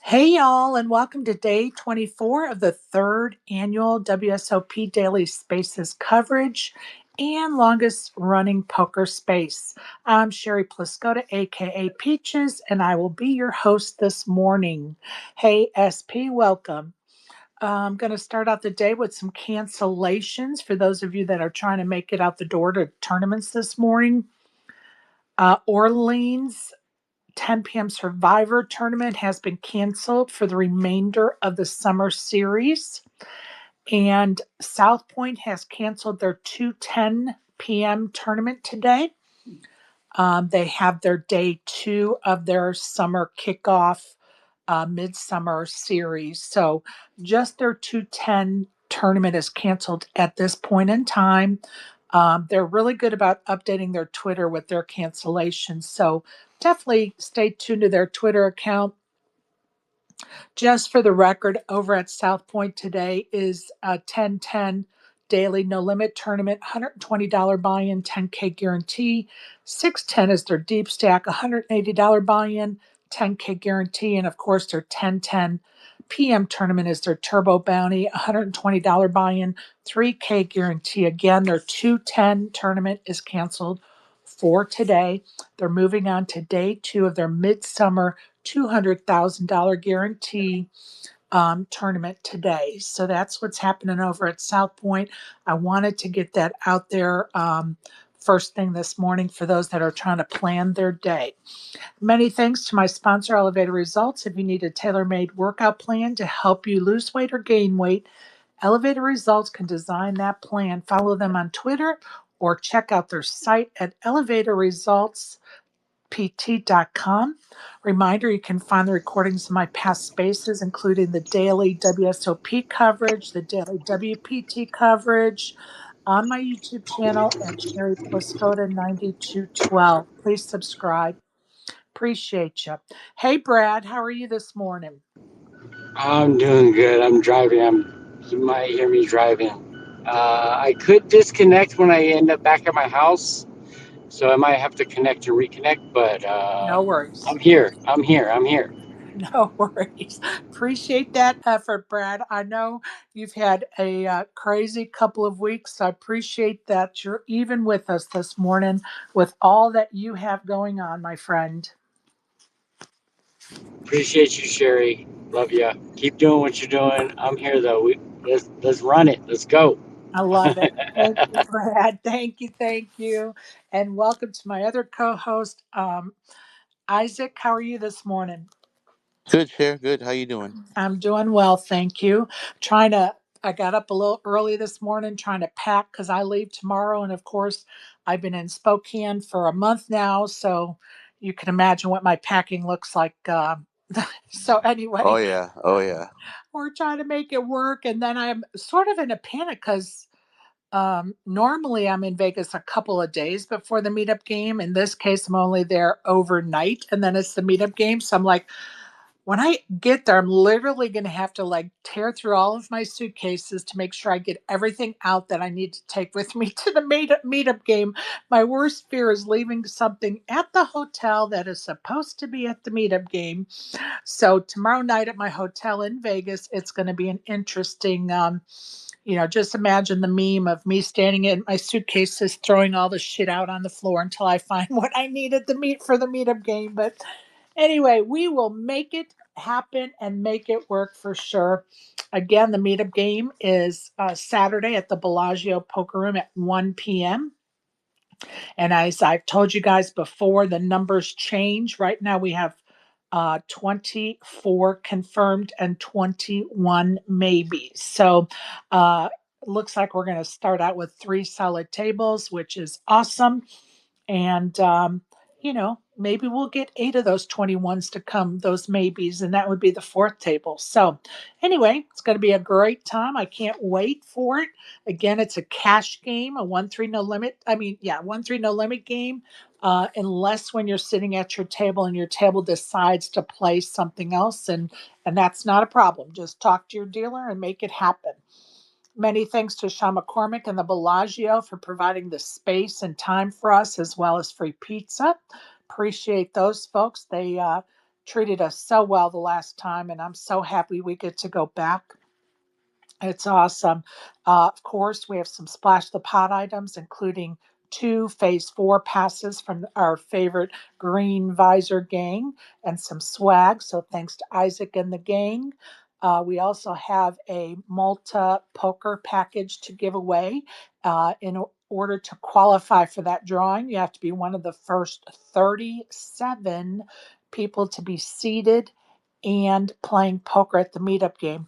Hey, y'all, and welcome to day 24 of the third annual WSOP Daily Spaces coverage and longest running poker space. I'm Sherry Pluskota, aka Peaches, and I will be your host this morning. Hey, SP, welcome. I'm going to start out the day with some cancellations for those of you that are trying to make it out the door to tournaments this morning. Orleans 10 p.m. Survivor tournament has been canceled for the remainder of the summer series. And South Point has canceled their 2:10 p.m. tournament today. They have their day two of their summer kickoff midsummer series. So just their 2:10 tournament is canceled at this point in time. They're really good about updating their Twitter with their cancellations. So definitely stay tuned to their Twitter account. Just for the record, over at South Point today is a 10-10 daily no limit tournament, $120 buy-in, 10K guarantee. 610 is their deep stack, $180 buy-in, 10K guarantee. And of course, their 10-10 PM tournament is their turbo bounty, $120 buy-in, 3K guarantee. Again, their 210 tournament is canceled for today. They're moving on to day two of their midsummer $200,000 guarantee tournament today. So that's what's happening over at South Point. I wanted to get that out there first thing this morning for those that are trying to plan their day. Many thanks to my sponsor, Elevator Results. If you need a tailor made workout plan to help you lose weight or gain weight, Elevator Results can design that plan. Follow them on Twitter or check out their site at elevatorresults.pt.com. Reminder, you can find the recordings of my past spaces, including the daily WSOP coverage, the daily WPT coverage, on my YouTube channel at Sherry Pluskota 9212. Please subscribe. Appreciate you. Hey, Brad, how are you this morning? I'm doing good. I'm driving. You might hear me driving. I could disconnect when I end up back at my house, so I might have to connect and reconnect. But No worries. I'm here. I'm here. I'm here. No worries. Appreciate that effort, Brad. I know you've had a crazy couple of weeks. I appreciate that you're even with us this morning with all that you have going on, my friend. Appreciate you, Sherry. Love you. Keep doing what you're doing. I'm here though. Let's run it. Let's go. I love it. Thank you, Brad. Thank you. Thank you. And welcome to my other co host, Isaac. How are you this morning? Good, Cher. Good. How you doing? I'm doing well, thank you. Trying to, I got up a little early this morning trying to pack because I leave tomorrow. And of course, I've been in Spokane for a month now. So you can imagine what my packing looks like. So, Oh anyway, yeah. Oh yeah. we're trying to make it work. And then I'm sort of in a panic because normally I'm in Vegas a couple of days before the meetup game. In this case, I'm only there overnight and then it's the meetup game. So I'm like, when I get there, I'm literally going to have to like tear through all of my suitcases to make sure I get everything out that I need to take with me to the meetup game. My worst fear is leaving something at the hotel that is supposed to be at the meetup game. So tomorrow night at my hotel in Vegas, it's going to be an interesting. Just imagine the meme of me standing in my suitcases, throwing all the shit out on the floor until I find what I need at the for the meetup game. But anyway, we will make it happen and make it work for sure. Again, the meetup game is Saturday at the Bellagio Poker Room at 1 p.m. And as I've told you guys before, the numbers change. Right now, we have 24 confirmed and 21 maybes. So, looks like we're going to start out with 3 solid tables, which is awesome. And, maybe we'll get 8 of those 21s to come, those maybes, and that would be the fourth table. So, anyway, it's going to be a great time. I can't wait for it. Again, it's a cash game, a 1-3 no limit. 1-3 no limit game. Unless when you're sitting at your table and your table decides to play something else, and that's not a problem. Just talk to your dealer and make it happen. Many thanks to Sean McCormack and the Bellagio for providing the space and time for us, as well as free pizza. Appreciate those folks. They treated us so well the last time, and I'm so happy we get to go back. It's awesome. Of course, we have some Splash the Pot items, including two Phase 4 passes from our favorite Green Visor gang and some swag. So thanks to Isaac and the gang. We also have a Malta poker package to give away. In order to qualify for that drawing, you have to be one of the first 37 people to be seated and playing poker at the meetup game.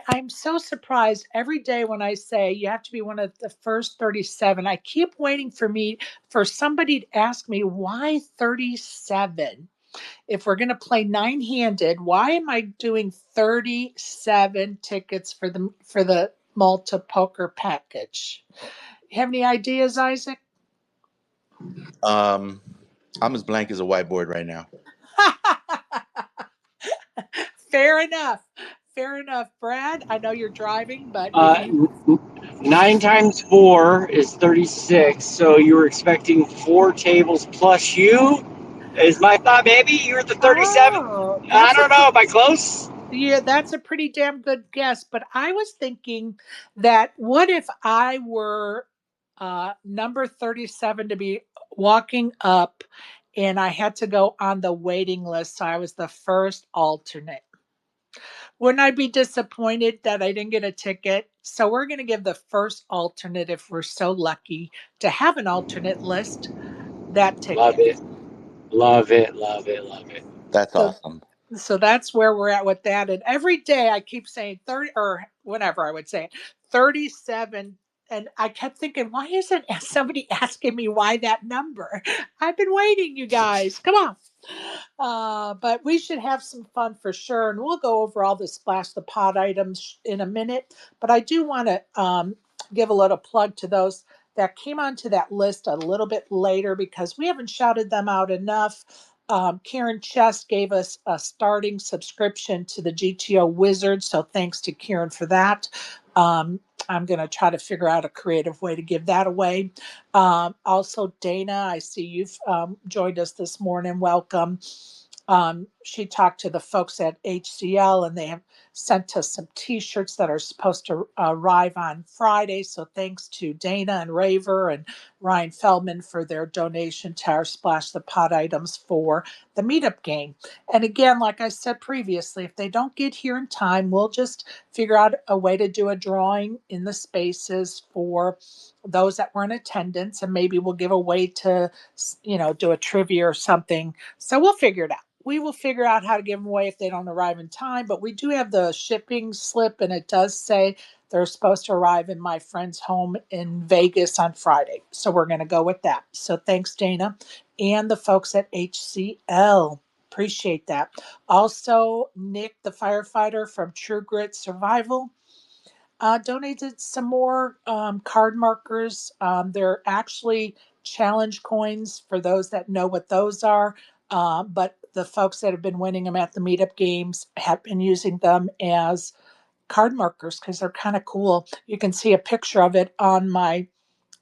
I'm so surprised every day when I say you have to be one of the first 37. I keep waiting for somebody to ask me why 37. If we're going to play nine-handed, why am I doing 37 tickets for the Malta poker package? You have any ideas, Isaac? I'm as blank as a whiteboard right now. Fair enough. Fair enough, Brad. I know you're driving, but if Uh, you 9 times 4 is 36. So you were expecting 4 tables plus you? Is my thought, maybe? You're the 37? Oh, I don't know. Am I close? yeah, that's a pretty damn good guess. But I was thinking that what if I were number 37 to be walking up and I had to go on the waiting list, so I was the first alternate? Wouldn't I be disappointed that I didn't get a ticket? So we're going to give the first alternate, if we're so lucky to have an alternate list, that Love ticket. it. Love it. Love it. Love it. That's So awesome. so that's where we're at with that. And every day I keep saying 30 or whatever I would say 37. And I kept thinking, why isn't somebody asking me why that number? I've been waiting, you guys. Come on. But we should have some fun for sure. And we'll go over all the Splash the Pot items in a minute. But I do want to give a little plug to those that came onto that list a little bit later because we haven't shouted them out enough. Karen Chess gave us a starting subscription to the GTO Wizard. So thanks to Karen for that. I'm going to try to figure out a creative way to give that away. Also, Dana, I see you've joined us this morning. Welcome. She talked to the folks at HCL and they have sent us some t-shirts that are supposed to arrive on Friday. So thanks to Dana and Raver and Ryan Feldman for their donation to our Splash the Pot items for the meetup game. And again, like I said previously, if they don't get here in time, we'll just figure out a way to do a drawing in the spaces for those that were in attendance, and maybe we'll give a way to, do a trivia or something. So we'll figure it out. We will figure out how to give them away if they don't arrive in time, but we do have the shipping slip, and it does say they're supposed to arrive in my friend's home in Vegas on Friday. So we're going to go with that. So thanks, Dana, and the folks at HCL. Appreciate that. Also, Nick, the firefighter from True Grit Survival, donated some more card markers. They're actually challenge coins for those that know what those are. But the folks that have been winning them at the meetup games have been using them as card markers because they're kind of cool. You can see a picture of it on my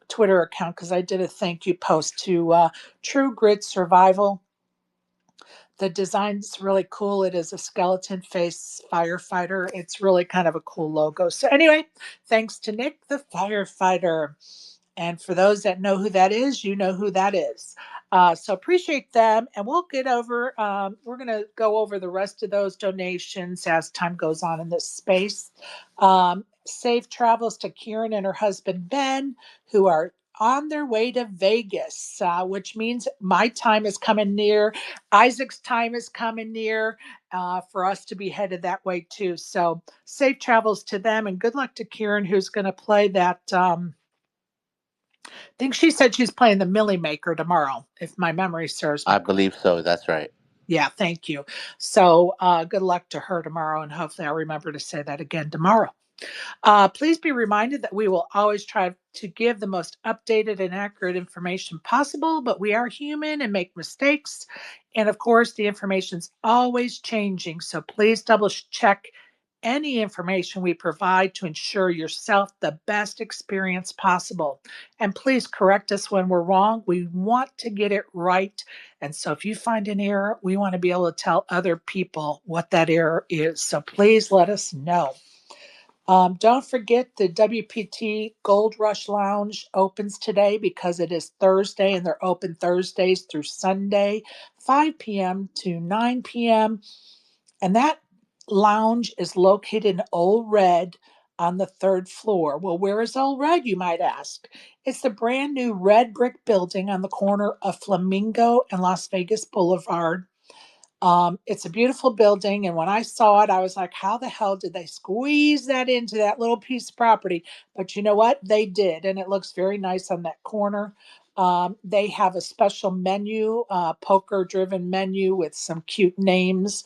Twitter account because I did a thank you post to True Grit Survival. The design's really cool. It is a skeleton face firefighter. It's really kind of a cool logo. So anyway, thanks to Nick, the firefighter. And for those that know who that is, you know who that is. So appreciate them. And we'll get over, we're going to go over the rest of those donations as time goes on in this space. Safe travels to Kieran and her husband, Ben, who are on their way to Vegas, which means my time is coming near. Isaac's time is coming near for us to be headed that way too. So safe travels to them and good luck to Kieran, who's going to play that. I think she said she's playing the Millie Maker tomorrow, if my memory serves me. I believe so. That's right. Yeah, thank you. So good luck to her tomorrow, and hopefully I'll remember to say that again tomorrow. Please be reminded that we will always try to give the most updated and accurate information possible, but we are human and make mistakes. And of course, the information's always changing. So please double check any information we provide to ensure yourself the best experience possible. And please correct us when we're wrong. We want to get it right. And so if you find an error, we want to be able to tell other people what that error is. So please let us know. Don't forget the WPT Gold Rush Lounge opens today because it is Thursday and they're open Thursdays through Sunday, 5 p.m. to 9 p.m. And that lounge is located in Old Red on the third floor. Well, where is Old Red, you might ask? It's the brand new red brick building on the corner of Flamingo and Las Vegas Boulevard. It's a beautiful building, and when I saw it, I was like, how the hell did they squeeze that into that little piece of property? But you know what? They did, and it looks very nice on that corner. They have a special menu, poker driven menu with some cute names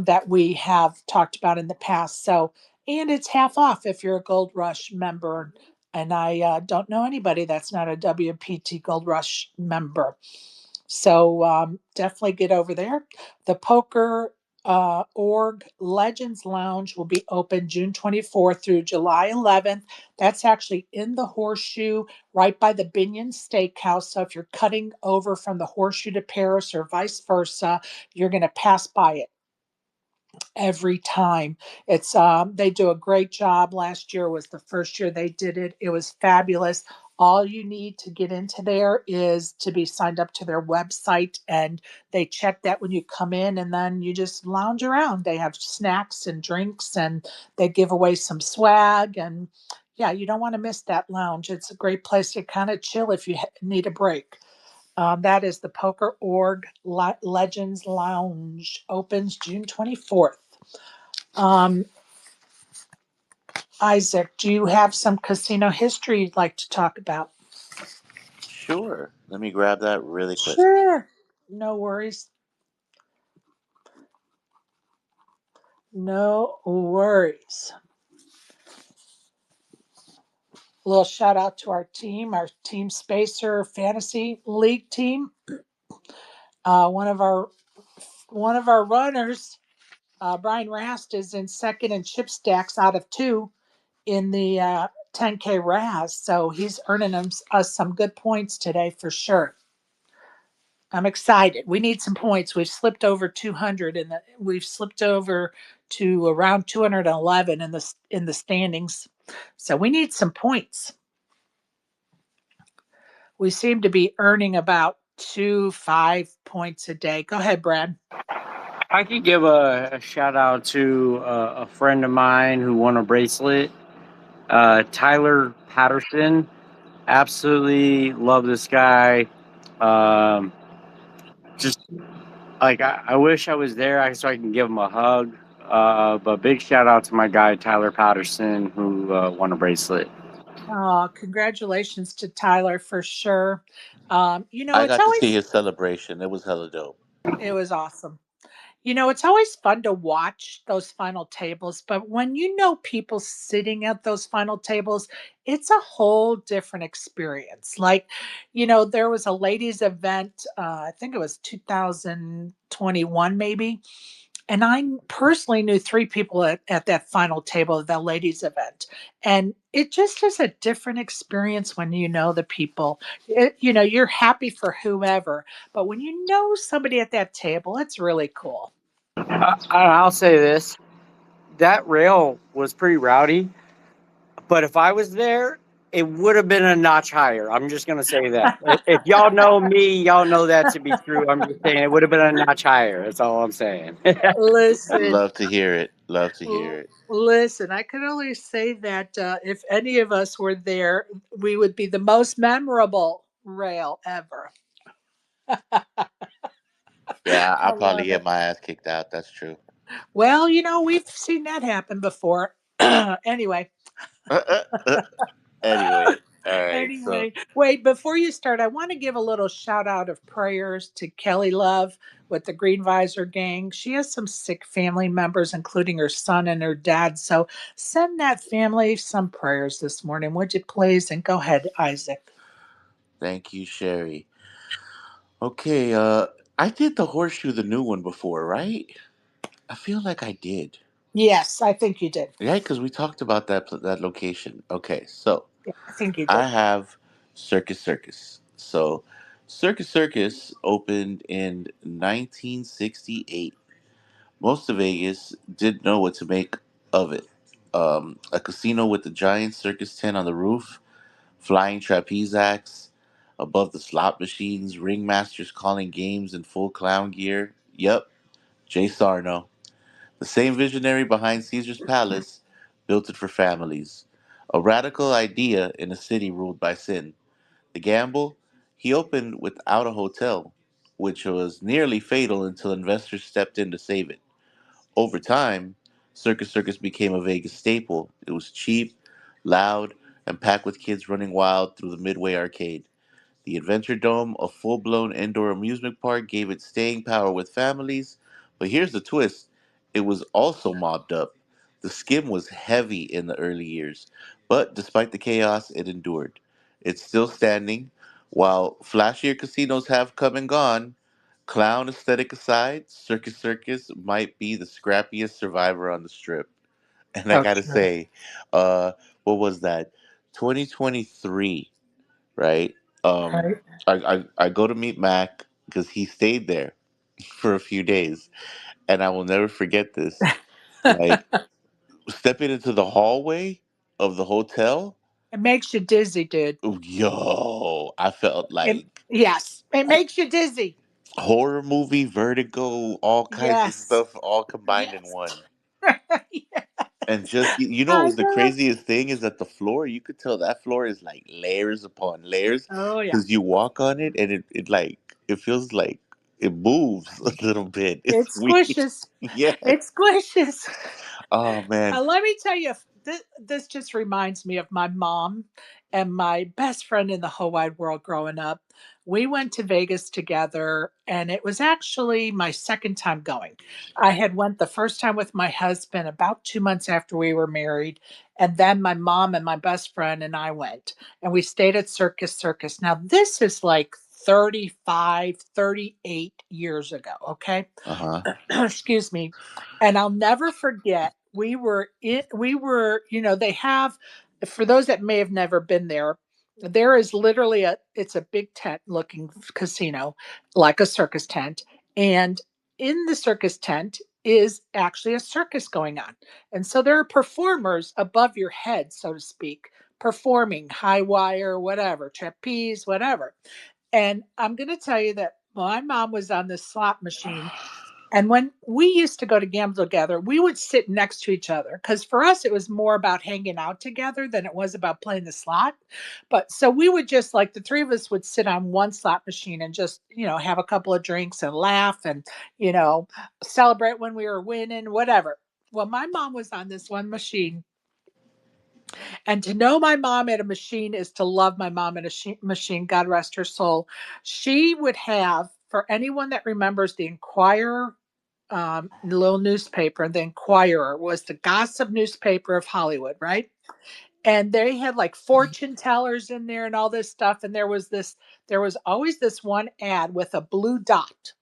that we have talked about in the past. So, and it's half off if you're a Gold Rush member. And I don't know anybody that's not a WPT Gold Rush member. So definitely get over there. The Poker Org Legends Lounge will be open June 24th through July 11th. That's actually in the Horseshoe, right by the Binion Steakhouse. So if you're cutting over from the Horseshoe to Paris or vice versa, you're going to pass by it every time. It's they do a great job. Last year was the first year they did it. It was fabulous. All you need to get into there is to be signed up to their website, and they check that when you come in, and then you just lounge around. They have snacks and drinks, and they give away some swag. And yeah, you don't want to miss that lounge. It's a great place to kind of chill if you need a break. That is the Poker Org Legends Lounge. Opens June 24th. Um, Isaac, do you have some casino history you'd like to talk about? Sure. Let me grab that really quick. Sure. No worries. No worries. A little shout out to our Team Spacer Fantasy League team. Uh, one of our one of our runners, Brian Rast, is in second in chip stacks out of two in the 10K Raz. So he's earning us some good points today for sure. I'm excited. We need some points. We've slipped over 200 we've slipped over to around 211 in the standings. So we need some points. We seem to be earning about 5 points a day. Go ahead, Brad. I could give a shout out to a friend of mine who won a bracelet, Tyler Patterson. Absolutely love this guy. Um, just like I wish I was there so I can give him a hug. But big shout out to my guy Tyler Patterson who won a bracelet. Oh, congratulations to Tyler for sure. I It's got to see always his celebration. It was hella dope. it was awesome. It's always fun to watch those final tables, but when you know people sitting at those final tables, it's a whole different experience. Like, there was a ladies' event, I think it was 2021 maybe, and I personally knew three people at that final table of that ladies' event. And it just is a different experience when you know the people. You're happy for whoever, but when you know somebody at that table, it's really cool. I'll say this: that rail was pretty rowdy, but if I was there, it would have been a notch higher. I'm just gonna say that. If y'all know me, y'all know that to be true. I'm just saying it would have been a notch higher. That's all I'm saying. Listen, Love to hear it. Love to hear it. listen, I can only say that if any of us were there, we would be the most memorable rail ever. Yeah, I I'll probably love get it. my ass kicked out. That's true. Well, we've seen that happen before. Anyway, Anyway, all right. So wait, before you start, I want to give a little shout out of prayers to Kelly Love with the Green Visor Gang. She has some sick family members, including her son and her dad. So send that family some prayers this morning, would you please? And go ahead, Isaac. thank you, Sherry. Okay, I did the horseshoe, the new one before, right? I feel like I did. Yes, I think you did. Yeah, because we talked about that location. Okay, so Yeah, I think you I did. have Circus Circus. So Circus Circus opened in 1968. Most of Vegas didn't know what to make of it. A casino with a giant circus tent on the roof, flying trapeze acts above the slot machines, ringmasters calling games in full clown gear. Yep, Jay Sarno. The same visionary behind Caesar's Palace built it for families. A radical idea in a city ruled by sin. The gamble? He opened without a hotel, which was nearly fatal until investors stepped in to save it. Over time, Circus Circus became a Vegas staple. It was cheap, loud, and packed with kids running wild through the Midway Arcade. The Adventure Dome, a full blown indoor amusement park, gave it staying power with families. But here's the twist: it was also mobbed up. The skim was heavy in the early years, but despite the chaos, it endured. It's still standing. While flashier casinos have come and gone, clown aesthetic aside, Circus Circus might be the scrappiest survivor on the strip. And I gotta Okay. say, what was that? 2023, right? Um, Right. I go to meet Mac because he stayed there for a few days, and I will never forget this. Like stepping into the hallway of the hotel, It makes you dizzy, dude. yo, I felt It, like yes, it makes you dizzy. horror movie, Vertigo, all kinds of Yes. stuff, all combined in Yes. one. Yeah, And just you know, what I was the know. craziest thing is that the floor. You could tell that floor is like layers upon layers Oh yeah. because you walk on it and it like it feels like it moves a little bit. It It's weird. squishes. Yeah. It squishes. Oh man. Let me tell you, this just reminds me of my mom and my best friend in the whole wide world growing up. We went to Vegas together, and it was actually my second time going. I had went the first time with my husband about 2 months after we were married, and then my mom and my best friend and I went, and we stayed at Circus Circus. Now, this is like 35, 38 years ago, okay? Uh huh. Excuse me. And I'll never forget, they have, for those that may have never been there is literally it's a big tent looking casino, like a circus tent. And in the circus tent is actually a circus going on. And so there are performers above your head, so to speak, performing high wire, whatever, trapeze, whatever. And I'm going to tell you that my mom was on this slot machine, and when we used to go to gamble together, we would sit next to each other because for us, it was more about hanging out together than it was about playing the slot. But so we would just like the three of us would sit on one slot machine and just, have a couple of drinks and laugh and, you know, celebrate when we were winning, whatever. Well, my mom was on this one machine, and to know my mom at a machine is to love my mom at a machine. God rest her soul. She would have, for anyone that remembers the Inquirer, little newspaper, the Inquirer was the gossip newspaper of Hollywood, right? And they had like fortune tellers in there and all this stuff. And there was always this one ad with a blue dot,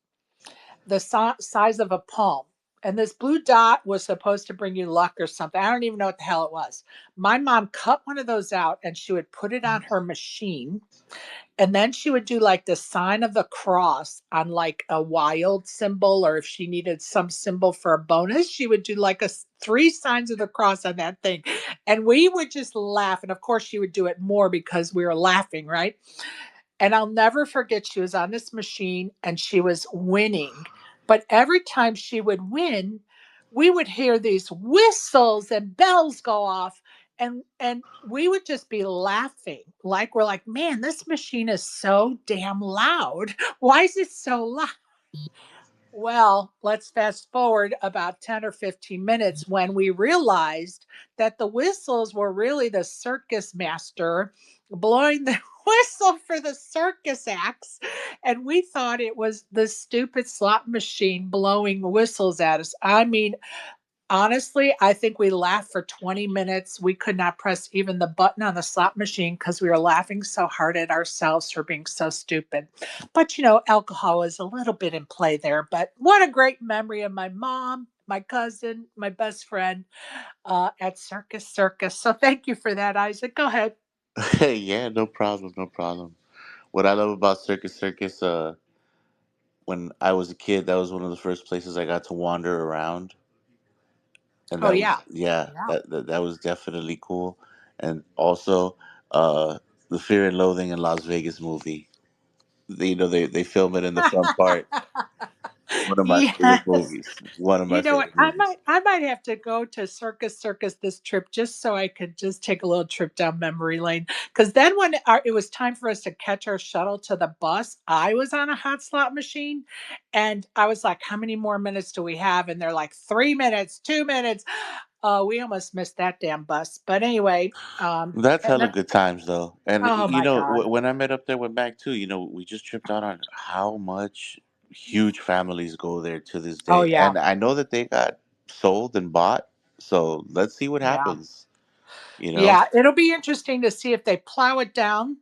the size of a palm. And this blue dot was supposed to bring you luck or something. I don't even know what the hell it was. My mom cut one of those out and she would put it on her machine. And then she would do like the sign of the cross on like a wild symbol, or if she needed some symbol for a bonus, she would do like three signs of the cross on that thing. And we would just laugh. And of course, she would do it more because we were laughing, right? And I'll never forget, she was on this machine and she was winning. But every time she would win, we would hear these whistles and bells go off. And we would just be laughing. Like we're like, man, this machine is so damn loud. Why is it so loud? Well, let's fast forward about 10 or 15 minutes when we realized that the whistles were really the circus master blowing the whistle for the circus acts. And we thought it was the stupid slot machine blowing whistles at us. I mean, honestly, I think we laughed for 20 minutes. We could not press even the button on the slot machine because we were laughing so hard at ourselves for being so stupid. But alcohol is a little bit in play there. But what a great memory of my mom my cousin, my best friend at Circus. So thank you for that, Isaac. Go ahead. Yeah, no problem, no problem. What I love about Circus, when I was a kid, that was one of the first places I got to wander around, and Oh that yeah, was yeah, yeah. that was definitely cool. And also, uh, the Fear and Loathing in Las Vegas movie. They film it in the front part. One of my favorite Yes. movies. One of You my know what? favorite movies. I might have to go to Circus this trip just so I could just take a little trip down memory lane. Because then when it was time for us to catch our shuttle to the bus, I was on a hot slot machine, and I was like, "How many more minutes do we have?" And they're like, "3 minutes, 2 minutes." We almost missed that damn bus. But anyway, That's and hella then, good times though. And oh my god, when I met up there with Mac too, we just tripped out on how much huge families go there to this oh day. yeah, And I know that they got sold and bought. So let's see what yeah. happens. You know? Yeah, it'll be interesting to see if they plow it down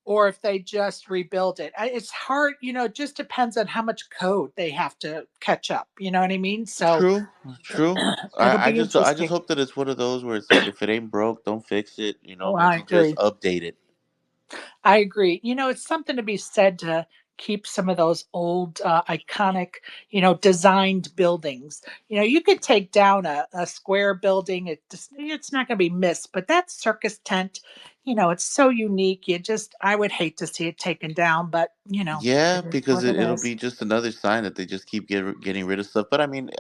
or if they just rebuild it. It's hard, it just depends on how much code they have to catch up. You know what I mean? So True, true. it'll I be just I just interesting. hope that it's one of those where it's like if it ain't broke, don't fix it. Oh, I Maybe just agree. update it. I agree. It's something to be said to keep some of those old, iconic, designed buildings. You could take down a square building; it's not going to be missed. But that circus tent, it's so unique. I would hate to see it taken down, but Yeah, it is because what it it'll is. be just another sign that they just keep getting rid of stuff. But I mean,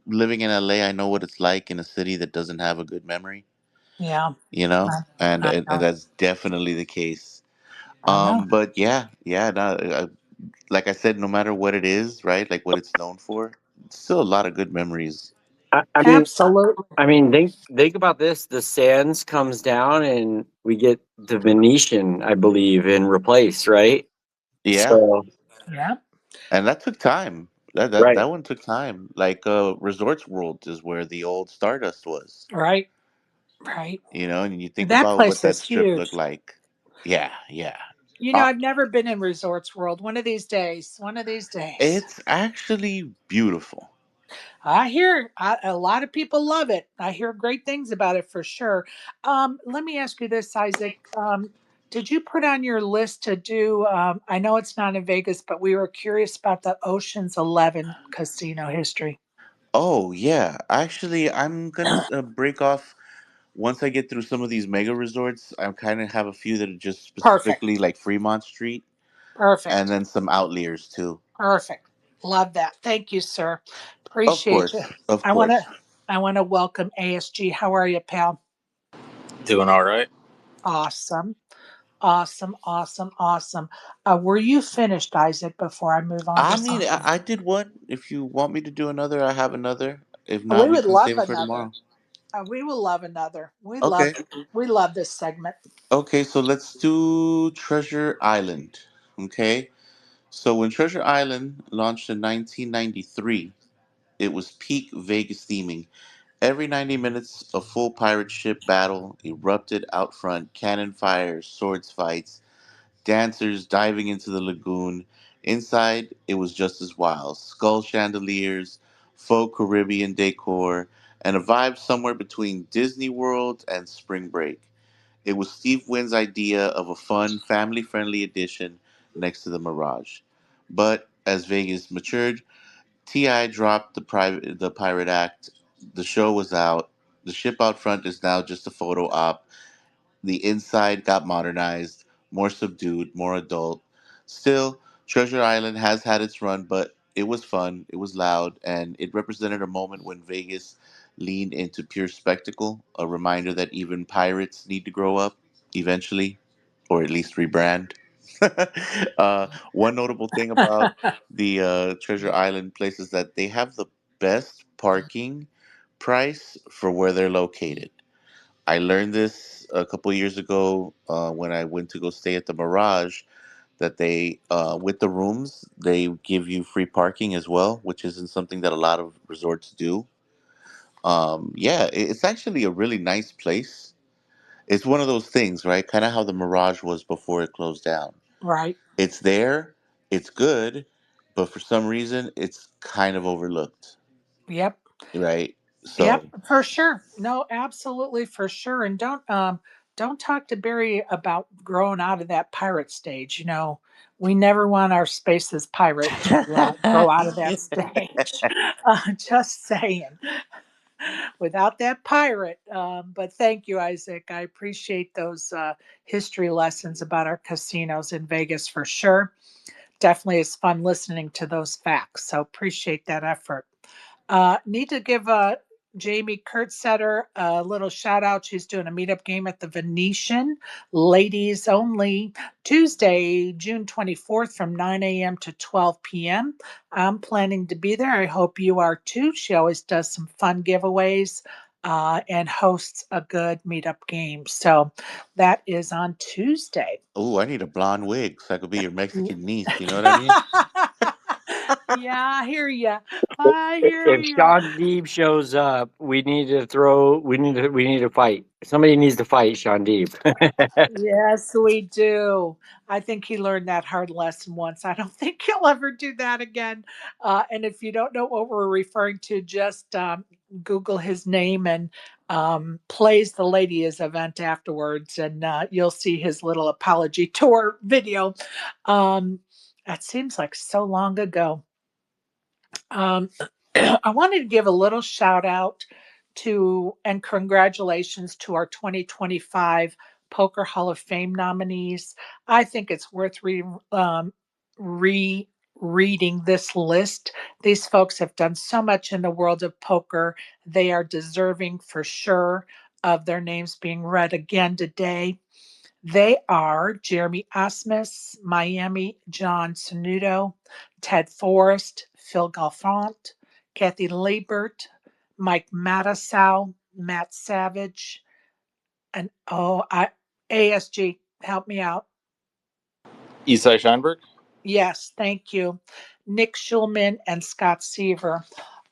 living in LA, I know what it's like in a city that doesn't have a good memory, Yeah, you know, and I and, and know. that's definitely the case. I know. But yeah, no, like I said, no matter what it is, right? Like what it's known for, it's still a lot of good memories. I, I mean, Absolutely. think about this. The Sands comes down, and we get the Venetian, I believe, in replace, right? Yeah, So, Yeah. and that took time. right. That one took time. Like Resorts World is where the old Stardust was, Right. Right. and you think That about what place that is strip looked huge. like. Yeah, yeah. I've never been in Resorts World. One of these days. One of these days. It's actually beautiful. I hear a lot of people love it. I hear great things about it for sure. Let me ask you this, Isaac. Did you put on your list to do? I know it's not in Vegas, but we were curious about the Ocean's 11 casino history. Oh, yeah. Actually, I'm gonna break off once I get through some of these mega resorts. I kind of have a few that are just Perfect. specifically like Fremont Street, and Perfect. then some outliers too. Perfect. Love that. Thank you, sir. Of Appreciate you. course, of I want to. course. I want to welcome ASG. How are you, pal? Doing all right. Awesome. Awesome. Awesome. Awesome. Were you finished, Isaac? Before I move on I to mean, something, I did one. If you want me to do another, I have another. If not, we we would can love save it for another. tomorrow. We will love another. Okay. We love this segment. Okay, so let's do Treasure Island. Okay. So when Treasure Island launched in 1993, it was peak Vegas theming. Every 90 minutes, a full pirate ship battle erupted out front, cannon fires, swords fights, dancers diving into the lagoon. Inside, it was just as wild. Skull chandeliers, faux Caribbean decor, and a vibe somewhere between Disney World and Spring Break. It was Steve Wynn's idea of a fun, family friendly addition next to the Mirage. But as Vegas matured, T.I. dropped the Pirate Act. The show was out. The ship out front is now just a photo op. The inside got modernized, more subdued, more adult. Still, Treasure Island has had its run, but it was fun, it was loud, and it represented a moment when Vegas leaned into pure spectacle, a reminder that even pirates need to grow up eventually, or at least rebrand. One notable thing about the Treasure Island place is that they have the best parking price for where they're located. I learned this a couple years ago when I went to go stay at the Mirage. That they, with the rooms, they give you free parking as well, which isn't something that a lot of resorts do. Yeah, it's actually a really nice place. It's one of those things, right? Kind of how the Mirage was before it closed down. Right. It's there, it's good, but for some reason, it's kind of overlooked. Yep. right? Yep, So for sure. No, absolutely for sure. And don't talk to Barry about growing out of that pirate stage. We never want our spaces pirate to grow out of that stage. Just saying. Without that pirate. But thank you, Isaac. I appreciate those history lessons about our casinos in Vegas for sure. Definitely is fun listening to those facts. So appreciate that effort. Need to give Jamie Kurtsetter a little shout out. She's doing a meetup game at the Venetian, ladies only, Tuesday, June 24th from 9 a.m. to 12 p.m. I'm planning to be there. I hope you are too. She always does some fun giveaways and hosts a good meetup game. So that is on Tuesday. oh, I need a blonde wig so I could be your Mexican niece. You know what I mean? Yeah, I hear you. I hear If you. Sean Deeb shows up, we need to fight. Somebody needs to fight Sean Deeb. Yes, we do. I think he learned that hard lesson once. I don't think he'll ever do that again. And if you don't know what we're referring to, just Google his name and plays the ladies event afterwards, and you'll see his little apology tour video. Um, that seems like so long ago. Um, I wanted to give a little shout out to and congratulations to our 2025 Poker Hall of Fame nominees. I think it's worth rereading this list. These folks have done so much in the world of poker. They are deserving for sure of their names being read again today. They are Jeremy Asmus, Miami John Sanudo, Ted Forrest, Phil Galfont, Kathy Liebert, Mike Matasow, Matt Savage, and ASG, help me out. Isai Scheinberg. Yes, thank you. Nick Schulman and Scott Seaver,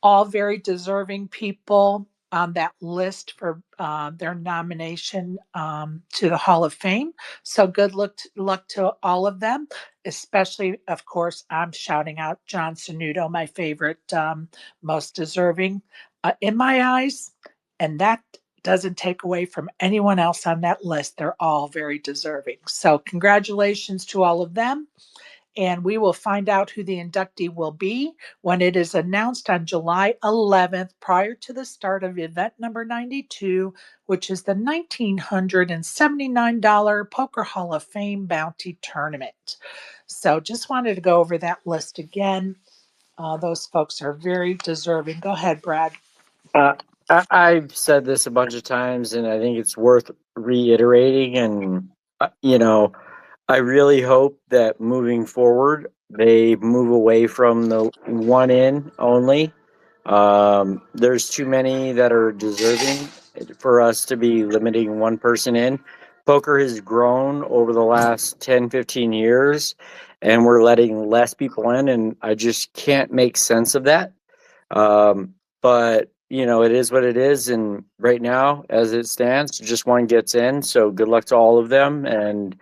all very deserving people on that list for their nomination to the Hall of Fame. So good luck to all of them, especially, of course, I'm shouting out John Sanudo, my favorite, most deserving in my eyes. And that doesn't take away from anyone else on that list. They're all very deserving. So congratulations to all of them, and we will find out who the inductee will be when it is announced on July 11th, prior to the start of event number 92, which is the $1,979 Poker Hall of Fame Bounty Tournament. So just wanted to go over that list again. Those folks are very deserving. Go ahead, Brad. Uh, I've said this a bunch of times, and I think it's worth reiterating. And I really hope that moving forward, they move away from the one in only. There's too many that are deserving for us to be limiting one person in. Poker has grown over the last 10, 15 years, and we're letting less people in, and I just can't make sense of that. But it is what it is, and right now, as it stands, just one gets in. So good luck to all of them, and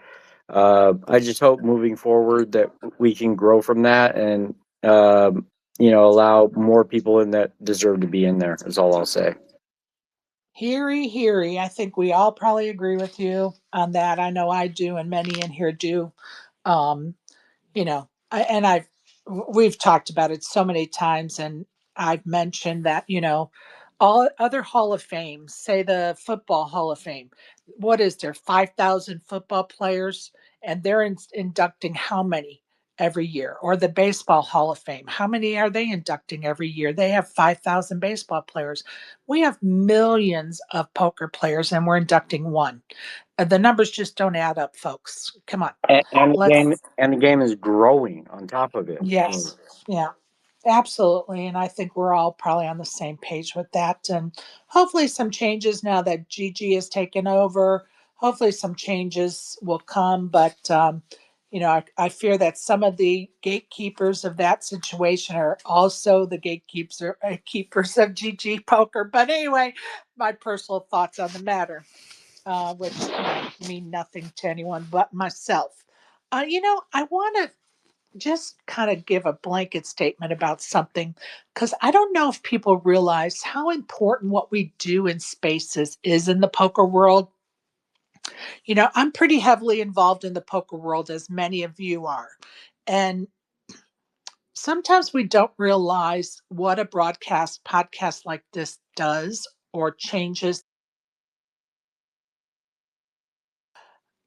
I just hope moving forward that we can grow from that and allow more people in that deserve to be in there. Is all I'll say. Heary, heary. I think we all probably agree with you on that. I know I do, and many in here do. Um, and we've talked about it so many times, and I've mentioned that, all other Hall of Fame, say the Football Hall of Fame, what is there, 5,000 football players, and they're inducting how many every year? Or the Baseball Hall of Fame, how many are they inducting every year? They have 5,000 baseball players. We have millions of poker players, and we're inducting one. The numbers just don't add up, folks. Come on. And the game Let's and the game is growing on top of it. Yes. Yeah. Absolutely. And I think we're all probably on the same page with that. And hopefully some changes now that Gigi has taken over. Hopefully some changes will come. But I fear that some of the gatekeepers of that situation are also the keepers of GG poker. But anyway, my personal thoughts on the matter, which mean nothing to anyone but myself. I want to just kind of give a blanket statement about something because I don't know if people realize how important what we do in spaces is in the poker world. I'm pretty heavily involved in the poker world, as many of you are. And sometimes we don't realize what a broadcast podcast like this does or changes.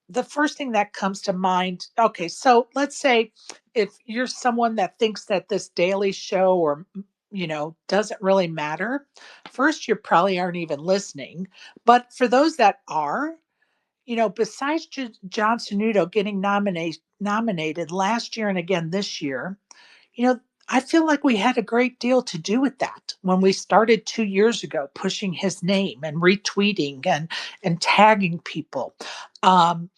The first thing that comes to mind, okay, so let's say if you're someone that thinks that this daily show or doesn't really matter, first you probably aren't even listening. But for those that are, besides John Sunnudo getting nominated last year and again this year, you know, I feel like we had a great deal to do with that when we started 2 years ago, pushing his name and retweeting and tagging people. Um,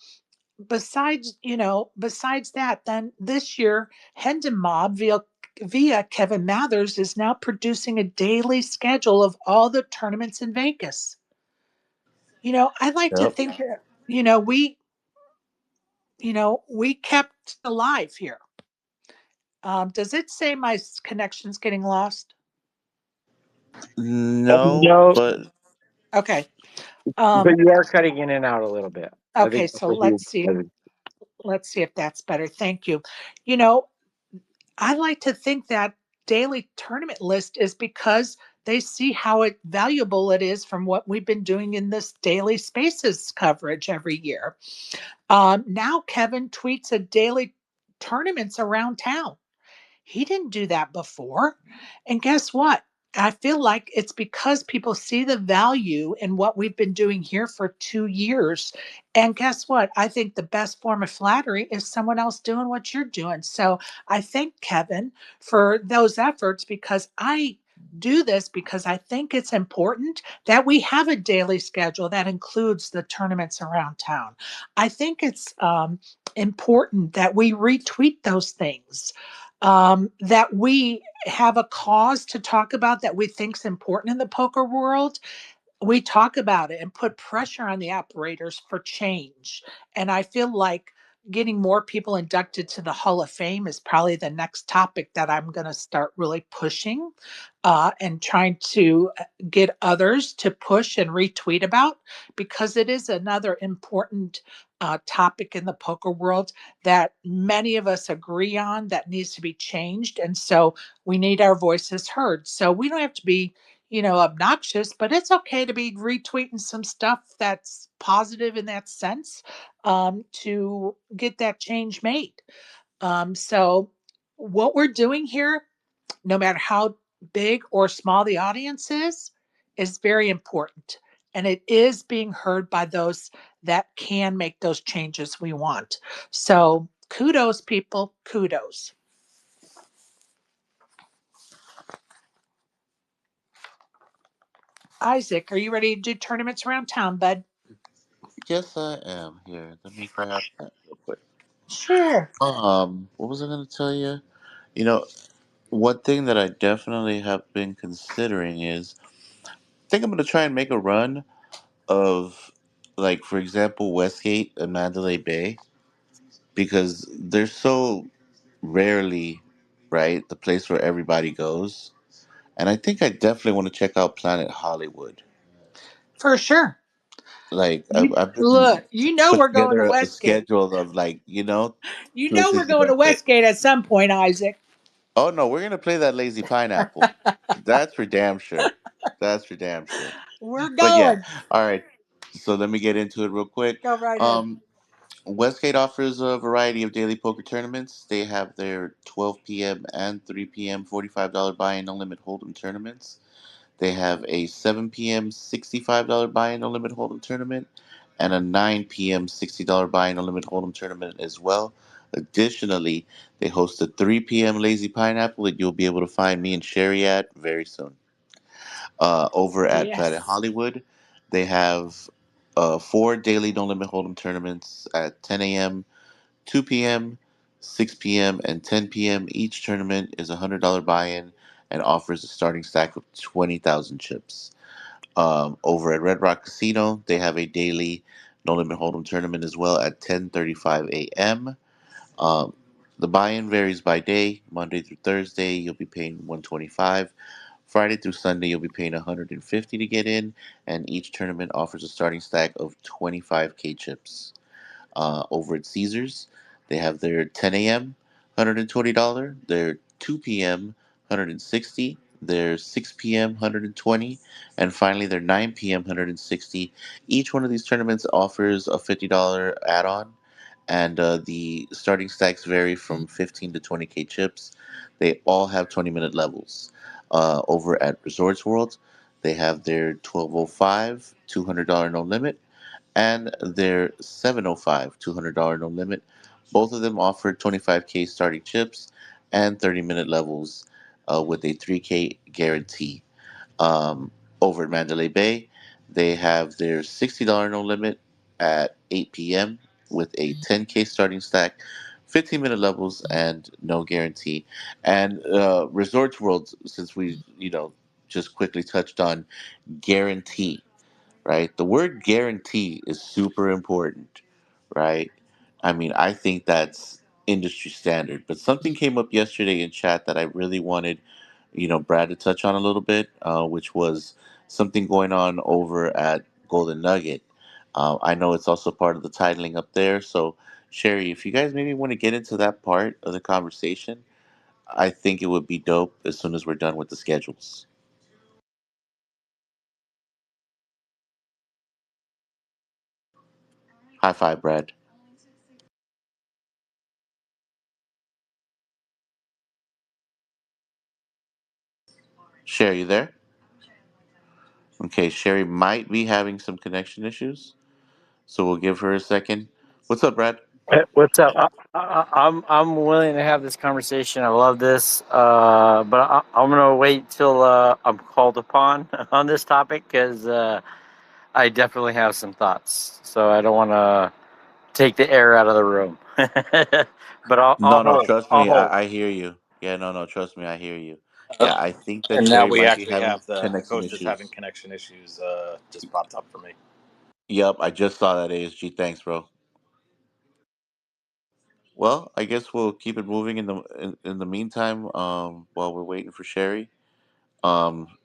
besides that, then this year, Hendon Mob via Kevin Mathers is now producing a daily schedule of all the tournaments in Vegas. I like to Yep. think that, we kept alive here. Does it say my connection's getting lost? No, No, but Okay. but Um, you are cutting in and out a little bit. I okay, think that's so what he. let's see if that's better. Thank you. You know, I like to think that daily tournament list is because they see how valuable it is from what we've been doing in this daily spaces coverage every year. Now Kevin tweets a daily tournaments around town. He didn't do that before. And guess what? I feel like it's because people see the value in what we've been doing here for 2 years. And guess what? I think the best form of flattery is someone else doing what you're doing. So I thank Kevin for those efforts because I do this because I think it's important that we have a daily schedule that includes the tournaments around town. I think it's important that we retweet those things, that we have a cause to talk about that we think is important in the poker world. We talk about it and put pressure on the operators for change. And I feel like getting more people inducted to the Hall of Fame is probably the next topic that I'm going to start really pushing, and trying to get others to push and retweet about, because it is another important topic in the poker world that many of us agree on that needs to be changed. And so we need our voices heard. So we don't have to be obnoxious, but it's okay to be retweeting some stuff that's positive in that sense, to get that change made. So, what we're doing here, no matter how big or small the audience is very important. And it is being heard by those that can make those changes we want. So, kudos, people, kudos. Isaac, are you ready to do tournaments around town, bud? yes, I am here. Let me grab that real quick. Sure. What was I gonna tell you? You know, one thing that I definitely have been considering is, I think I'm gonna try and make a run of, like, for example, Westgate and Mandalay Bay, because they're so rarely, right, the place where everybody goes. And I think I definitely want to check out Planet Hollywood. For sure. Like, You I've been look, we're put going to together a Westgate. schedule of, like, We're places to going go to hit. Westgate at some point, Isaac. Oh no, we're gonna play that Lazy Pineapple. That's for damn sure. That's for damn sure. We're But yeah, going. all right. So let me get into it real quick. Go right ahead. Um, Westgate offers a variety of daily poker tournaments. They have their 12 p.m. and 3 p.m. $45 buy-in no limit hold'em tournaments. They have a 7 p.m. $65 buy-in no limit hold'em tournament, and a 9 p.m. $60 buy-in no limit hold'em tournament as well. Additionally, they host a 3 p.m. Lazy Pineapple that you'll be able to find me and Sherry at very soon. Over at Planet Yes. Hollywood, they have four daily no limit hold'em tournaments at 10 a.m., 2 p.m., 6 p.m., and 10 p.m. Each tournament is a $100 buy-in and offers a starting stack of 20,000 chips. Over at Red Rock Casino, they have a daily no limit hold'em tournament as well at 10:35 a.m. The buy-in varies by day. Monday through Thursday, you'll be paying $125. Friday through Sunday, you'll be paying $150 to get in, and each tournament offers a starting stack of 25K chips. Over at Caesars, they have their 10 a.m. $120, their 2 p.m. $160, their 6 p.m. $120, and finally their 9 p.m. $160. Each one of these tournaments offers a $50 add-on, and the starting stacks vary from 15 to 20K chips. They all have 20-minute levels. Over at Resorts World, they have their 1205 $200 no limit, and their 705 $200 no limit. Both of them offer 25K starting chips and 30-minute levels with a 3K guarantee. Um, Over at Mandalay Bay, they have their $60 no limit at 8 p.m. with a 10K starting stack, 15-minute levels, and no guarantee. And Resorts World, since we just quickly touched on guarantee, right? The word guarantee is super important, right? I mean, I think that's industry standard. But something came up yesterday in chat that I really wanted, Brad to touch on a little bit, which was something going on over at Golden Nugget. I know it's also part of the titling up there. So, Sherry, if you guys maybe want to get into that part of the conversation, I think it would be dope as soon as we're done with the schedules. High five, Brad. Sherry, you there? Okay, Sherry might be having some connection issues, so we'll give her a second. What's up, Brad? Hey, what's up? I'm willing to have this conversation. I love this, but I'm gonna wait till I'm called upon on this topic because I definitely have some thoughts. So I don't want to take the air out of the room. But I'll No, no, hold. trust I'll me, hold. I hear you. Yeah, no, no, trust me, I hear you. Uh, Yeah, I think that and now Sherry we might be actually having have the connection coach is having issues. connection issues. Just popped up for me. Yep, I just saw that ASG. Thanks, bro. Well, I guess we'll keep it moving in the meantime, while we're waiting for Sherry.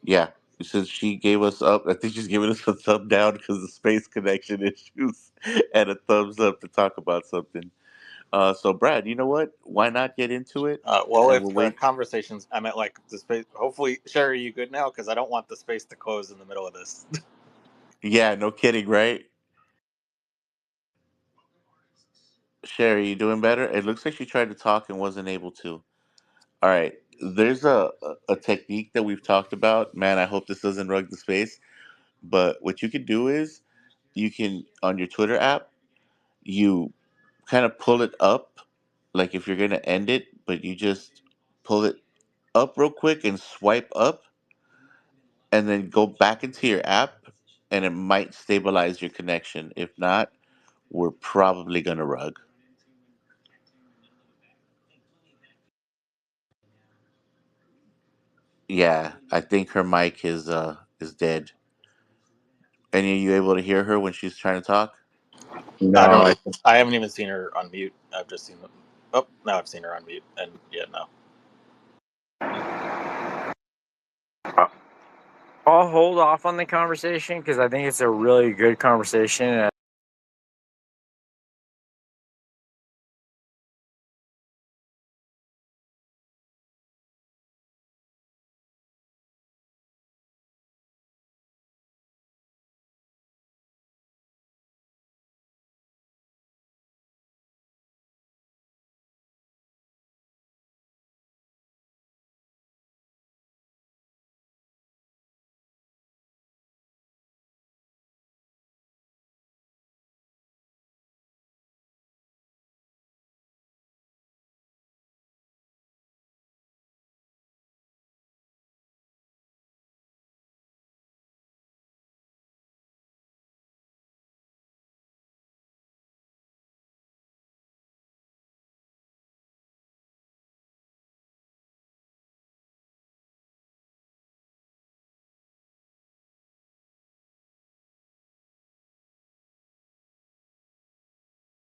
Yeah, since she gave us up, I think she's giving us a thumb down because of space connection issues, and a thumbs up to talk about something. So Brad, you know what? Why not get into it? Well, And if we'll the wait. conversations, I meant like the space. Hopefully, Sherry, you good now? Because I don't want the space to close in the middle of this. Yeah, no kidding, right? Sherry, you doing better? It looks like she tried to talk and wasn't able to. All right. There's a technique that we've talked about. Man, I hope this doesn't rug the space. But what you can do is you can, on your Twitter app, you kind of pull it up, like if you're gonna end it, but you just pull it up real quick and swipe up, and then go back into your app, and it might stabilize your connection. If not, we're probably gonna rug. Yeah, I think her mic is dead. Any of you able to hear her when she's trying to talk? I No, don't. I haven't even seen her on mute. I've just seen them. Oh, now I've seen her on mute, and yeah, no. I'll hold off on the conversation because I think it's a really good conversation.